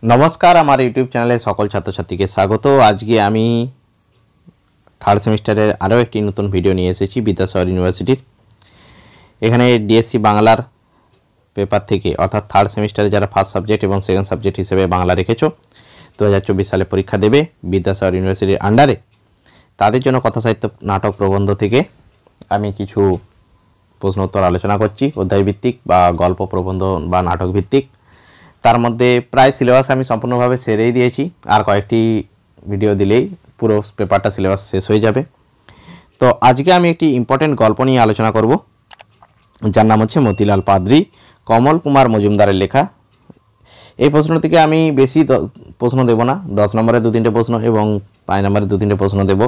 नमस्कार हमारे यूट्यूब चैनले सकल छात्र छात्री के स्वागत। आज के आमी थार्ड सेमिस्टारे आरो एक नतून भिडियो निये एसेछि विद्यासागर यूनिभार्सिटी। एखाने डीएससी बांगलार पेपर थेके अर्थात थार्ड सेमिस्टारे जारा फार्स्ट सब्जेक्ट और सेकेंड सब्जेक्ट हिसेबे बांगला रेखेछो 2024 साले परीक्षा देबे विद्यासागर यूनिभार्सिटिर आंडारे तादेर जोन्नो कथा साहित्य नाटक प्रबंध थेके आमी किछु प्रश्नोत्तर आलोचना करछि अध्याय भित्तिक बा गल्प प्रबंध बा नाटक भित्तिक। तार मध्य प्राय सिलेबास आमी सम्पूर्णभावे सेरेई दिएछि और कयेकटी भिडियो दिलेई पुरो पेपारटा सिलेबास शेष हो जाबे। तो आज के आमी एकटी इम्पोर्टेंट गल्प निये आलोचना करब जार नाम हच्छे मतिलाल पाद्री कमल कुमार मजुमदारेर लेखा। এই প্রশ্ন থেকে আমি বেশি প্রশ্ন দেব না, 10 নম্বরে 2-3টে প্রশ্ন এবং 5 নম্বরে 2-3টে প্রশ্ন দেব।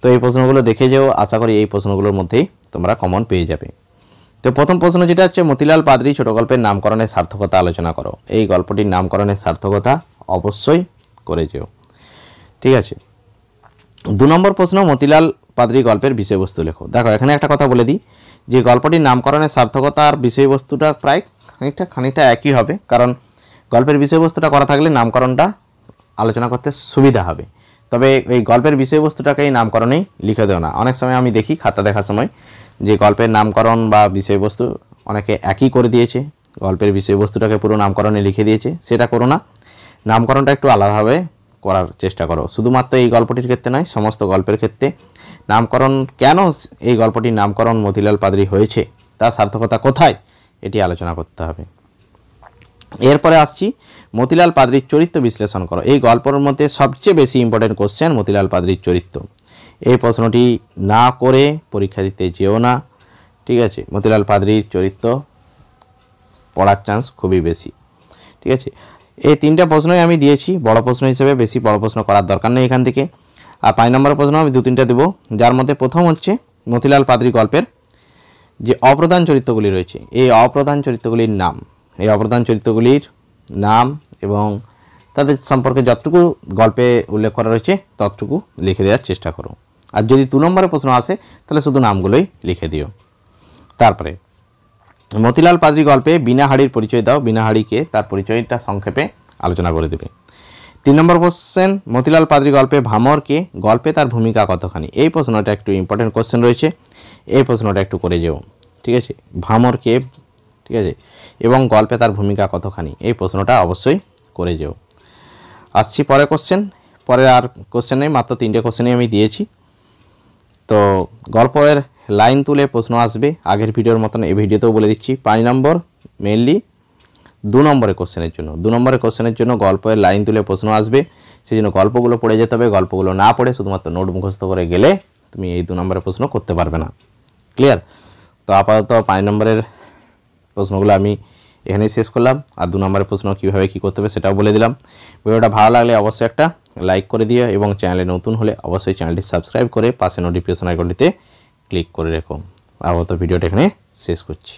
তো এই প্রশ্নগুলো দেখে যেও, আশা করি এই প্রশ্নগুলোর মধ্যেই তোমরা কমন পেয়ে যাবে। তো প্রথম প্রশ্ন যেটা হচ্ছে মতিলাল পাদ্রী ছোট গল্পের নামকরণের সার্থকতা আলোচনা করো। এই গল্পটির নামকরণের সার্থকতা অবশ্যই করে যেও, ঠিক আছে। 2 নম্বর প্রশ্ন মতিলাল পাদ্রী গল্পের বিষয়বস্তু লেখো। দেখো এখানে একটা কথা বলে দিই যে গল্পটির নামকরণের সার্থকতা আর বিষয়বস্তুটা প্রায় খানিকটা একই হবে, কারণ গল্পের বিষয়বস্তুটা করা থাকলে নামকরণটা আলোচনা করতে সুবিধা হবে। তবে এই গল্পের বিষয়বস্তুটাকেই নামকরণেই লিখে দেও না। অনেক সময় আমি দেখি খাতা দেখার সময় যে গল্পের নামকরণ বা বিষয়বস্তু অনেকে একই করে দিয়েছে, গল্পের বিষয়বস্তুটাকে পুরো নামকরণে লিখে দিয়েছে। সেটা করো না, নামকরণটা একটু আলাদাভাবে করার চেষ্টা করো। শুধুমাত্র এই গল্পটির ক্ষেত্রে নয়, সমস্ত গল্পের ক্ষেত্রে নামকরণ কেন এই গল্পটির নামকরণ মতিলাল পাদ্রী হয়েছে, তার সার্থকতা কোথায়, এটি আলোচনা করতে হবে। এরপরে আসছি মতিলাল পাদ্রীর চরিত্র বিশ্লেষণ করো। এই গল্পের মধ্যে সবচেয়ে বেশি ইম্পর্টেন্ট কোশ্চেন মতিলাল পাদ্রীর চরিত্র। এই প্রশ্নটি না করে পরীক্ষা দিতে যেও না, ঠিক আছে। মতিলাল পাদ্রীর চরিত্র পড়ার চান্স খুবই বেশি, ঠিক আছে। এই 3টা প্রশ্নই আমি দিয়েছি বড় প্রশ্ন হিসেবে, বেশি বড় প্রশ্ন করার দরকার নেই এখান থেকে। আর 5 নম্বরের প্রশ্ন আমি 2-3টা দেবো, যার মধ্যে প্রথম হচ্ছে মতিলাল পাদ্রী গল্পের যে অপ্রধান চরিত্রগুলি রয়েছে, এই অপ্রধান চরিত্রগুলির নাম, এই অপ্রধান চরিত্রগুলির নাম এবং তাদের সম্পর্কে যতটুকু গল্পে উল্লেখ করা রয়েছে ততটুকু লিখে দেওয়ার চেষ্টা করো। আর যদি 2 নম্বরে প্রশ্ন আসে তাহলে শুধু নামগুলোই লিখে দিও। তারপরে মতিলাল পাদ্রী গল্পে বিনাহাড়ির পরিচয় দাও। বিনাহাড়িকে তার পরিচয়টা সংক্ষেপে আলোচনা করে দেবে। 3 নম্বর কোশ্চেন মতিলাল পাদ্রী গল্পে ভামরকে গল্পে তার ভূমিকা কতখানি। এই প্রশ্নটা একটু ইম্পর্টেন্ট কোশ্চেন রয়েছে, এই প্রশ্নটা একটু করে যেও, ঠিক আছে। ভামরকে, ঠিক আছে, এবং গল্পে তার ভূমিকা কতখানি, এই প্রশ্নটা অবশ্যই করে যেও। আসছি পরের কোশ্চেন। পরে আর কোশ্চেন নেই, মাত্র 3টে কোশ্চেনই আমি দিয়েছি। তো গল্পের লাইন তুলে প্রশ্ন আসবে আগের ভিডিওর মতন এই ভিডিওতেও বলে দিচ্ছি। 5 নম্বর মেনলি 2 নম্বরের কোশ্চেনের জন্য, 2 নম্বরের কোশ্চেনের জন্য গল্পের লাইন তুলে প্রশ্ন আসবে, সেই জন্য গল্পগুলো পড়ে যেতে হবে। গল্পগুলো না পড়ে শুধুমাত্র নোট মুখস্থ করে গেলে তুমি এই 2 নম্বরের প্রশ্ন করতে পারবে না। ক্লিয়ার? তো আপাতত 5 নম্বরের প্রশ্নগুলো আমি এখানেই শেষ করলাম। আর 2 নম্বরের প্রশ্ন কীভাবে কী করতে হবে সেটাও বলে দিলাম। ভিডিওটা ভালো লাগলে অবশ্যই একটা লাইক করে দিও এবং চ্যানেলে নতুন হলে অবশ্যই চ্যানেলটি সাবস্ক্রাইব করে পাশে নোটিফিকেশন আইকনটিতে ক্লিক করে রেখো। আপাতত ভিডিওটা এখানে শেষ করছি।